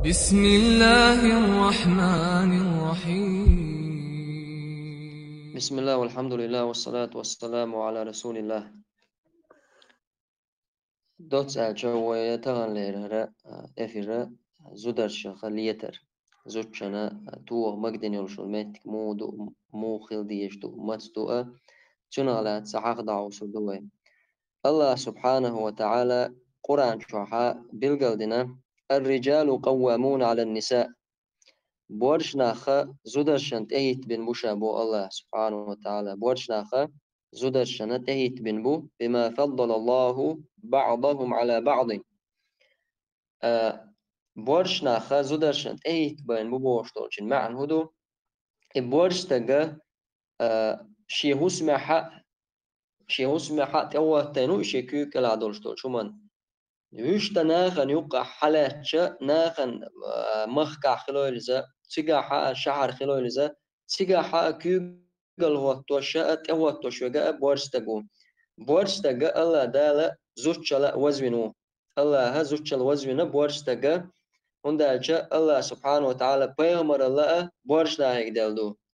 بسم الله الرحمن الرحيم. بسم الله والحمد لله والصلاة والسلام على رسول الله. دوتس أجوية تغنير إفرا زودر شخليتر زوجنا تو مقدن يرشل ميتك مو خل ديشتو متستو تنالات سحق دعو سدوه الله سبحانه وتعالى قرآن شوحا بالقلدنا الرجال قوامون على النساء بورشناخة زودرشن تهيت بن بوشا بو الله سبحانه وتعالى بورشناخة زودرشن تهيت بن بو بما فضل الله بعضهم على بعض بورشناخة زودرشن تهيت بن بو بوشتولشن معن هدو بورشتاقة شيهوسمحة توه تنو شكو كلا دولشتول شمان ويشتناخن يقع حالاتشا ناخن مخكع خلويلزا تيجا شعر خلويلزا تيجا كيوغل هو توشاءت هو توشوغا بورستاغا الله دالا زوجلا وزنو الله زوجلا وزنو بورستاغا هندالجا الله سبحانه وتعالى بيغمر الله بورشنا هيك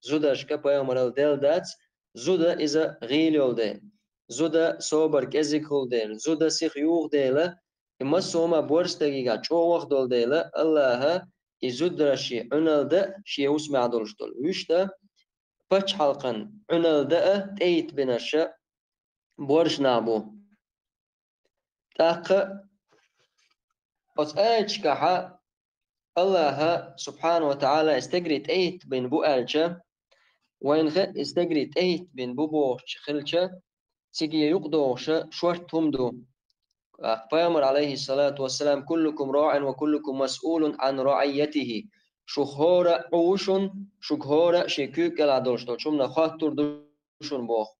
زوداشكا بيغمر دات زودا إذا غيل يولدين زودا صوبر كزيك هولدين زودا سيخ يوغ ديلا إما سوما بورستاغيغا چو وقت دول ديلا الله إزودراشي عنالدا شي وسمع دولشتول ويشتا باچ حلقن عنالدا تيت بناشا بورشنابو تاق أتأجكها الله سبحانه وتعالى استجريت ايت بين بو الجا وين استجريت ايت بين بو بوش خلجا سيجي يقدوش شورتهم دو فيامر عليه الصلاة والسلام كلكم راع وكلكم مسؤول عن رعيته شخورة عوشن شخورة شكوك العدوشتو شمنا خاطر دوشن بوخ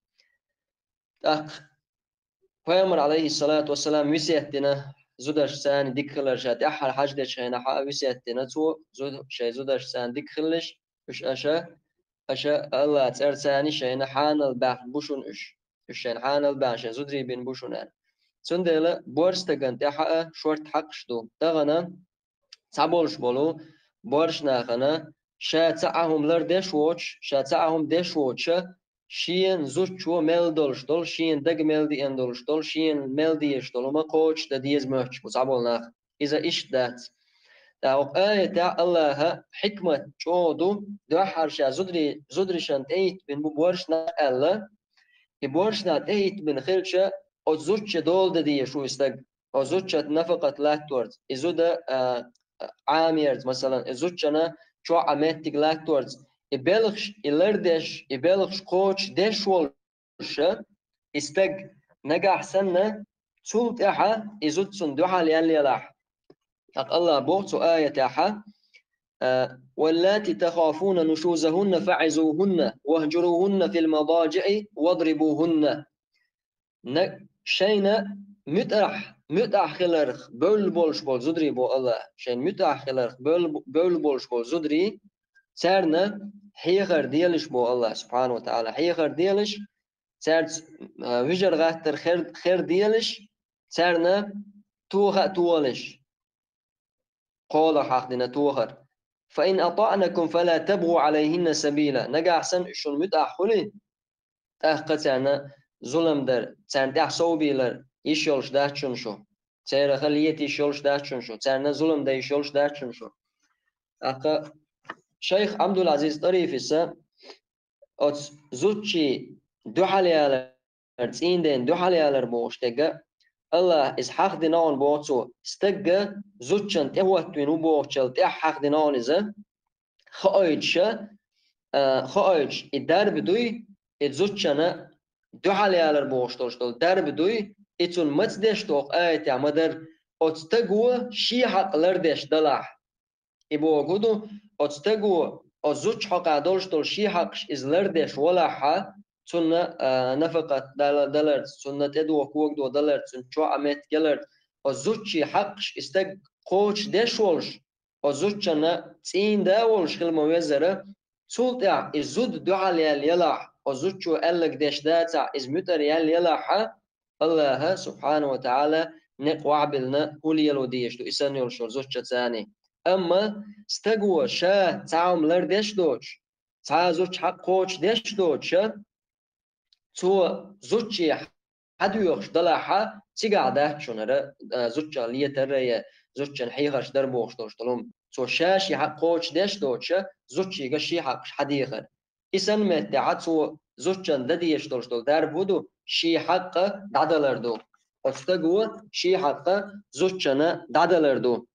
فيامر عليه الصلاة والسلام وسيتنا زودش سان ديكلر شات أحد حاجدش هنا حق وسيتنا تو زود شيء زودش سان ديكلش وش أشا الله تسأل ساني شيء حان الباح بوشون إش شيء حان الباح شيء زودري بين بوشونان سندلا بورس تجن تحقق شورت حقشتو تغنا تعبولش بولو بورش ناخنا شاتعهم لردش ووتش شاتعهم دش ووتش شين زوتشو ميلدولش دول شين دق ميلدي اندولش دول شين ميلديش دول ما قوتش دا ديز مهتش مصعبول ناخ إذا إيش دات تاوق آية تاع الله حكمة شودو دو حرشا زدري شان تيت بن بورش نا الله بورش نا تيت بن خلشة أو زوتش دول دا دي شو يستق أو زوتش نفقة لاكتورز إزودا عاميرز مثلا زوتشنا شو عمتك لاكتورز يبلغش يلردش يبلغش كوتش دش ولش استق نجح سنة سلط إحا إزوتسون دوحة ليالي لاح الله بوتو آية تاحا واللاتي تخافون نشوزهن فعزوهن واهجروهن في المضاجع واضربوهن شينا متأح خلرخ بول بولش بول زدري بو الله شين متأح خلرخ بول بولش بول زدري سارنا حيخر ديالش بو الله سبحانه وتعالى حيخر ديالش سارت وجر غاتر خير ديالش سارنا توخا توالش قول حق دينا توخر فإن أطعنكم فلا تبغوا عليهن سبيلا نجا أحسن شون متأح خلي تأخذنا ظلم در سان ده صوبيلر يشولش ده شو سير خليتي يشولش ده شو سان ظلم ده يشولش ده شو أخا شيخ عبد العزيز طريف السا أت زوجي دو حاليالر تين دين دو حاليالر بوشتجا الله إز حق دينان بوتسو استجا زوجن تهوت بينو بوشل تح حق دينان إذا خايج الدار بدوي اتزوجنا دو حاليالر بوشتول دار بدوي اتون متدش توق آية مدر اتستجوا شي حق لردش دلح إبو قدو اتستجوا اتزوج حق عدولشتول شي حقش إز لردش ولا حا تون نفقة دلر تون تدو كوك دو دلر تون شو عمت جلر اتزوج شي حقش استج قوش دش ولش اتزوجنا تين دا ولش خل موزرة سلطع الزود دعاء يلح وزود شو قالك داش داتا إز متر يلح الله سبحانه وتعالى نقوى عبلنا كل يلو ديش تو إسان يلشور زود ثاني أما استقوى شا تعم لردش دوش تعزوش حقوش دش دوش تو زوجي حدو يخش دلاحة تيجا ده شنرا زوجة ليه ترى زوجة حيخش دربوش دوش تلوم تو شاشي حقوش دش دوش زوجي قشي حق حديخر إسن متعت تو زوجة دديش دوش دول دربودو شي حق دعدلردو استقوى شي حق زوجة دعدلردو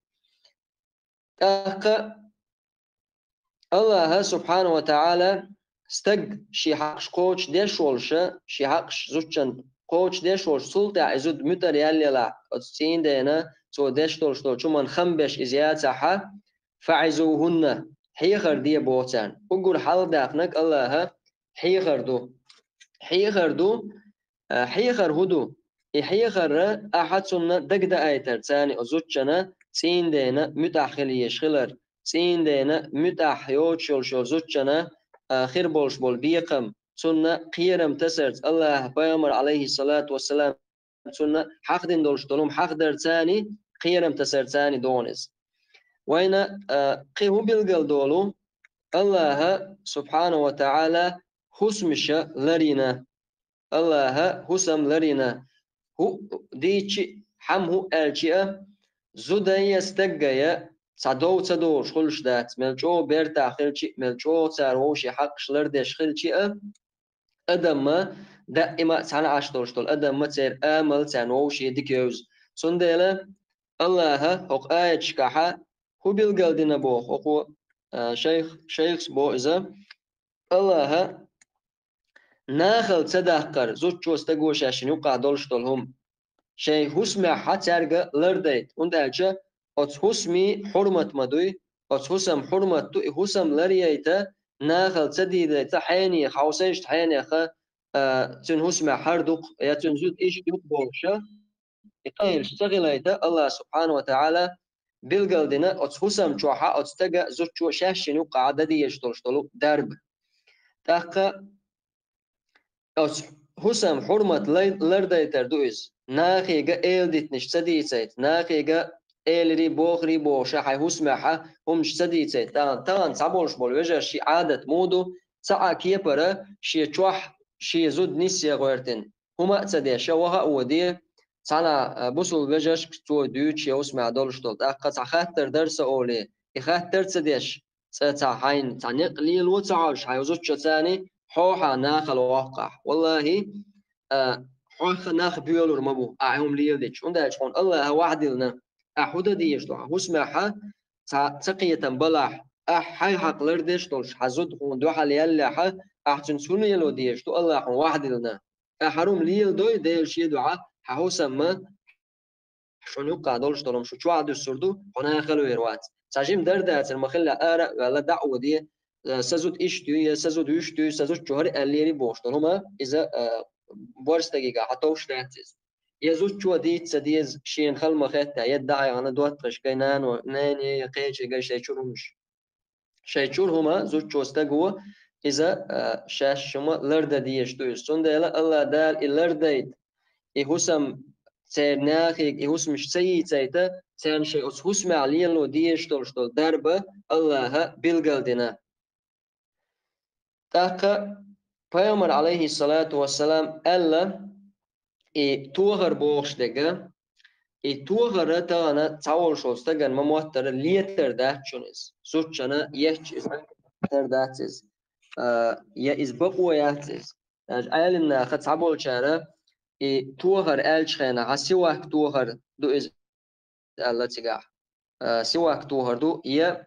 الله سبحانه وتعالى استق شي حقش قوش ديش ولشة شي حقش زوجن قوش ديش ولش سلطة إزود متر يلي لا تسين دينا تو ديش تولش تو شو من خمبش إزياد ساحة فعزوهن حيخر دي بوتان وقول حال دافنك الله حيخر دو حيخر هدو حيخر أحد سنة دقدا آيتر تاني أزوجنا تسين دينا متأخلي يشخلر تسين دينا متأح يوتشول شو زوجنا خير بولش بول بيقم سنة قيرم تسرت الله بيامر عليه الصلاة والسلام سنة حق دين دولش دولم حق در تاني قيرم تسرت تاني دونس وين قيهو بيلقل دولو الله سبحانه وتعالى حسمش لرينا الله حسم لرينا هو ديتشي حم هو الجئة زوداي يستجيا صدو شخلش دات ملجو بيرتا خلشي ملجو تاروشي حق شلردش خلشي أدم دائما سنة عشتوش طول أدم تير آمل تانوشي ديكيوز سنديلا الله حق آية شكاحة هو بيلقال دينا بوخ وقو شيخ بو إذا الله ناخل تدهكر زوج استقوش عشان يوقع دولش طولهم شيء هسمع حتى لرديت und elçe ot husmi hurmat madui ot husam hurmat tu husam lariyata nakhal tadida tahani khawsaysh tahani kha tun husma harduk ya tun zud ish yuk bolsha iqayl shtagilayta Allah subhanahu wa ta'ala bilgaldina ot husam chuha ot taga zud chu shashin qadadi yashtolshtolu darb taqa ot husam hurmat lardaytar duiz ناخيجا إلدتنش سديتيت ناخيجا إلري بوخري بوشا حي هسمعها همش سديتيت تان صابونش بول وجه شي عادة مودو ساعة كيبرا شي تشوح شي زود نسيا غيرتن هما تسدي شوها ودي سانا بوصل وجهش تو دوتش يسمع دولش دول أقطع خاطر درس أولي يخاطر تسديش ساعة حين تعنيق لي الوتعاش حي زوجة ثاني حوحا ناخل واقع والله حوخ ناخ بيولور مبو أعهم ليلدش وندا شون الله وعدلنا أحودا ديش دو هسمعها تقية بلاح حي حق لردش دولش حزود خون دو حال يلا أحسن سنة يلو ديش دو الله وعدلنا أحرم ليل دوي ديل شي دعاء حوسما شون يقع دولش دولم شو عاد السردو هنا خلو يروات ساجيم دردات المخلة آرا ولا دعوة دي سزود إشتو سزود يشتو سزود شهر الليري بوش دولما إذا بورس دقيقة حتوش ناتز يزوج شو ديت سديز شين خل مخيتا يدعي أنا دوت قش كينان وناني يقيش يقيش شيشورمش شيشور هما زوج شو استقوا إذا شاش شما لرد ديش دويس سندلا الله دال اللرديد يهسم ترناخيك يهسمش سيد سيتا تان شيء هسم عليا لو ديش تولش تول دربة الله بالقلدنا تاكا Peygamber aleyhissalatu vesselam alla tuğar boğuşdega tuğara tağana tavol şostagan mamuattar liyeter dahçuniz suçana yehçiz terdatsiz ya izbaqu yatsiz ayalina khat sabol çara tuğar elçxena hasiwak tuğar du iz alla tigah siwak tuğar du ya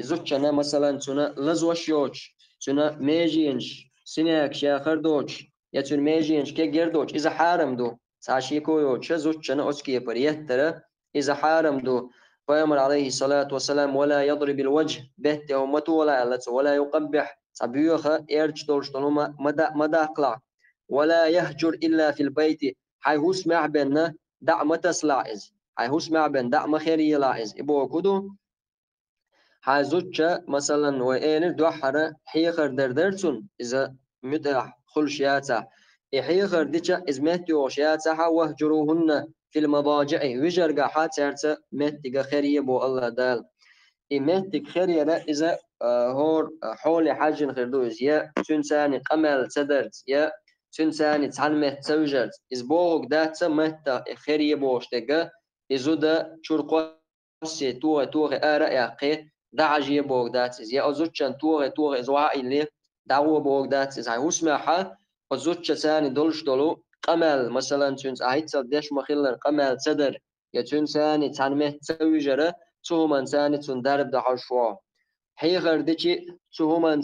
zuçana masalan suna lazwaş yoç suna mejinş سناك شاخر دوش يتون ميجينش كي جردوش إذا حارم دو ساشي كويوش زوجنا أسكي بريترا إذا حارم دو فيامر عليه الصلاة والسلام ولا يضرب الوجه بهته ومتو ولا يقبح صبيوخا إرج دولش دولما مدى قلع ولا يهجر إلا في البيت حي هسمع بنا دع متسلاعز حي هسمع بن دع مخيري لاعز إبو كدو حازوتشا مثلا وين دوحرة حيخر دردرتون إذا متاح خلشياتا حيخر ديتشا إزمتيو شياتا وهجروهن في المضاجع وجرقا حاترتا متيغا خيرية بو الله دال إيمتك خير إذا هور حول حاجة خردوز يا تنساني قمل صدرت يا تنساني تعلمت تسوجرت إزبوغ دات مهتا خير يبوش تجا إزودا شرقوسي توغ آراء يقي دعج يبوغ دات يا أزوتشان توغ زواء اللي دعوة بوغ دات هاي وسمعها أزوتش ثاني دولش دولو قمل مثلا تنس أهيت ديش مخيلر قمل صدر يا تنساني تعلمت تسوجرت تهمان ثاني تندرب دحر شوا حي غردتي تهمان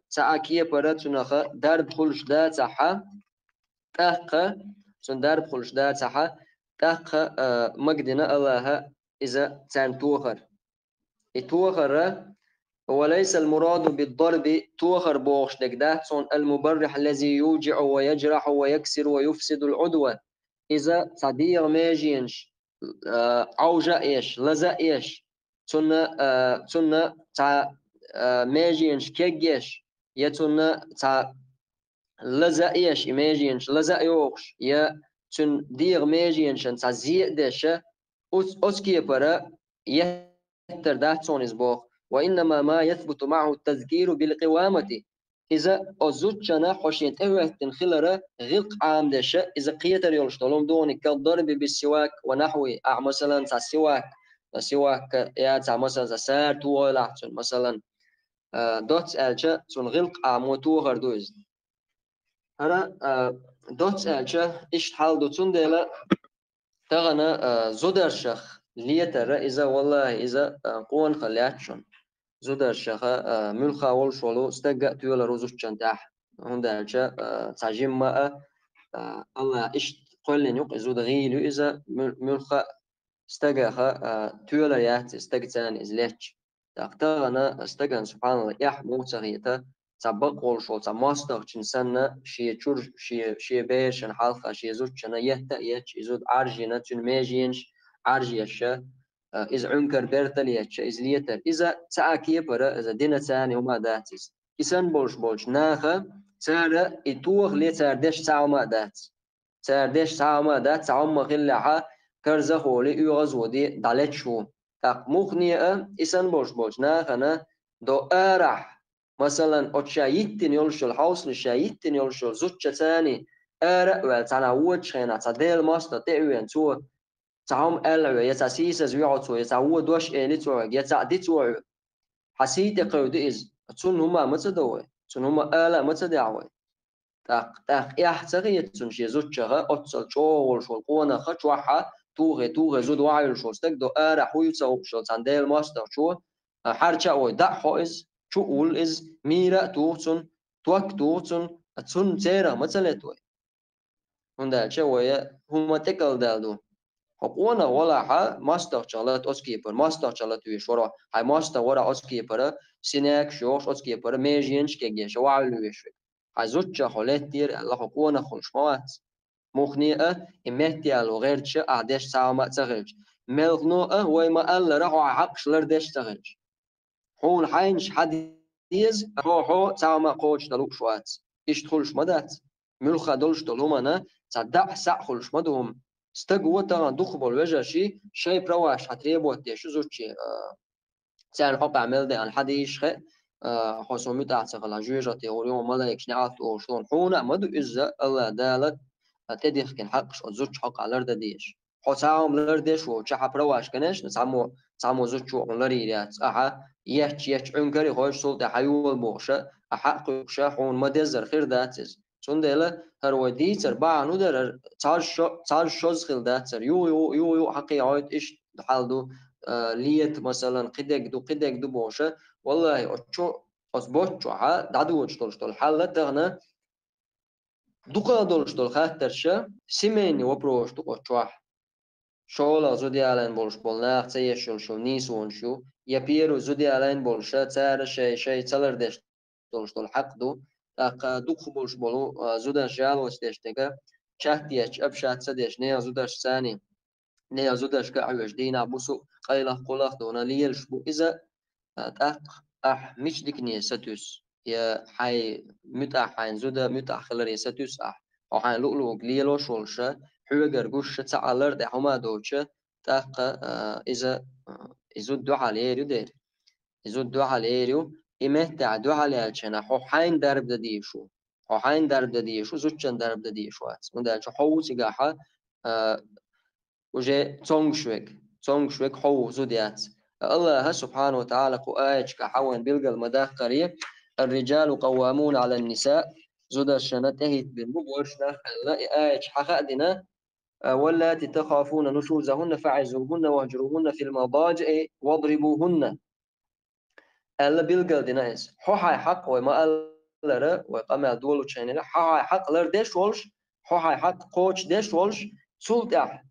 ساء كيه برا تنخ درب خلش دا تحا تاق تندرب خلش دا تحا تاق مقدنا الله إذا تان توخر توخر وليس المراد بالضرب توخر بوغش دقدات صن المبرح الذي يوجع ويجرح ويكسر ويفسد العدوى إذا صديق ماجينش عوجة إيش لزا إيش تنا تا ماجينش كيجيش يتنا تا لزا إيش ماجينش لزا يوغش يا تن ديغ ماجينش تا زيدش أسكي برا يتر دات سونيز بوغ وإنما ما يثبت معه التذكير بالقوامة إذا أزوجنا حشين أهوه تنخلرة غلق عام دشة إذا قيتر يلشتلهم دوني كالضرب بالسواك ونحوه مثلا تاع السواك يا تاع مثلا سار تو لحتن مثلا دوت ألشة تون غلق عام وتو غردوز هرا دوت ألشة إيش حال دوتون ديلا تغنى زودرشخ ليتر إذا والله إذا قوان خلياتشون زودر شخا ملخا والشولو استجا تيولا روزوش تنتاح هندالشا تعجيم ما الله إيش قلن يق زود غيلو إذا ملخا استجا خا تيولا يات استجتان إزلتش تقترنا استجان سبحان الله يح موتغيتا تبق والشول تماستر تنسنا شي تشور شي بيرشن حالخا شي زود شنا يهتا يتش زود عرجينا تنميجينش عرجيشا إذا عنكر بيرتليتش إذا ليتر إذا تأكي برا إذا دينا ثاني وما داتس كيسان بولش ناخا تارا إتوغ لي تاردش تاو ما دات تاردش تاو ما دات تاو ما غلعا كرزا خولي يغز ودي دالت شو تاق مخنية إسان بولش ناخنا دو أرح مثلا أتشايتين يلشل حوصل شايتين يلشل زوتش ثاني أرح وتانا وجه خينا تديل ماستا تأوين تو تعهم ألعو يتسيس زويعتو يتعود دوش إليتو يتعديتو حسيت قود إز تون هما متدوي تون هما آلا متدعوي تاق يحتغي تون شي زوجها أتصل شوغل شول قوانا خشوحا توغي زود وعيل شول ستقدو آرا حويو تسوق شول تانديل ماستر شو حارشا وي دعحو إز شو قول إز ميرا توغتون توك توغتون تون تيرا متلتوي هندا شوية هما تكال دالدو حقوقنا ولا ح ماستر شغلات أسكيبر ماستر شغلات ويشورا هاي ماستر ورا أسكيبر سيناك شوش أسكيبر ميجينش كيجيش وعلو ويشوي هاي زوجة خلات دير الله حقوقنا خلش موات مخنيئة إمتيال وغيرش أعدش ساوما تغلج ملغنوء ويما ألا رحو عقش لردش تغلج حول حينش حديز حو ساوما قوش دلوك شوات إيش تخلش مدات ملخا دولش دلومنا صدق سع خلش مدهم استقوى ترى دخبل وجه شيء برواش حتريبو تيشو زوجي سان حق عمل ده عن حد يشخ حسومي تعتق على جوجة تيوريو ملاك شنعت وشلون حونا مدو إزا الله دالت تديخ كن حقش زوج حق على الأرض ديش حسام لردش وشح برواش كنش نسامو زوج عن لريات أها يهش عنكري خوش صوت حيول بوشة أحق وشة حون مدزر خير داتز سندلا هرودي تربع نودر تعال شوز خل داتر يو حقي عيد إيش حالدو ليت مثلا قدك دو بوشة والله أشو أصبحت ها دعدو وجتول حالة تغنى دوقا دولشتول خاطرشة سيميني وبروش دوقا تشوح شولا زودي علين بولش بولناخ تيشول شو نيسون شو يبيرو زودي علين بولشة تار شيء تلردش دولشتول حقدو تاق دوق بولش بولو زودا شال وستشتكا شاتيش أبشات سديش نيا زوداش ثاني نيا زوداش كعوش دينا بوسو قيلة قلق دونا ليلش بو إذا تاق مش ديكني ستوس يا حي حين زودا خلري ستوس أو حين لؤلؤ ليلو شولشة حوجر جوش تعالر ده هما دوتشة تاق إذا إزود دعاء ليه يدير يزود دعاء ليريو إمتع دعاء لالشنا حوحين درب دديشو حوحين درب دديشو زوجن درب دديشو مدال شو حو سجاحة وجه تونغشوك حو زوديات الله سبحانه وتعالى قآيش كحوان بلغ المداخ قريب الرجال قوامون على النساء زود الشنة تهيت بالمبورشنا لا آيش حقادنا واللاتي تخافون نشوزهن فعزوهن واهجروهن في المضاجع واضربوهن ألا بلغ دينايس حوحي حق وما ألا وقام دولو تشينيلا حوحي حق لر ديش ولش حوحي حق قوش ديش ولش سلطح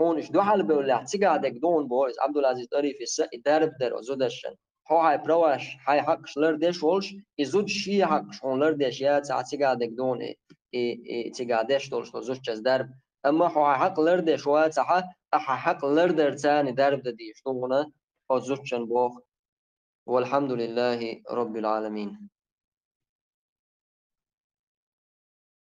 هونش دو حال بولا تيغادك دون بويز عبد العزيز طريف دارب در زودشن حوحي بروش حي حق شلر ديش ولش يزود شي حق شون لر ديش يا تيغادك دون تيغادش دولش زوجش درب اما حوحي حق لر ديش واتحا احا حق لر در تاني درب ديش دونا زوجشن بوخ والحمد لله رب العالمين.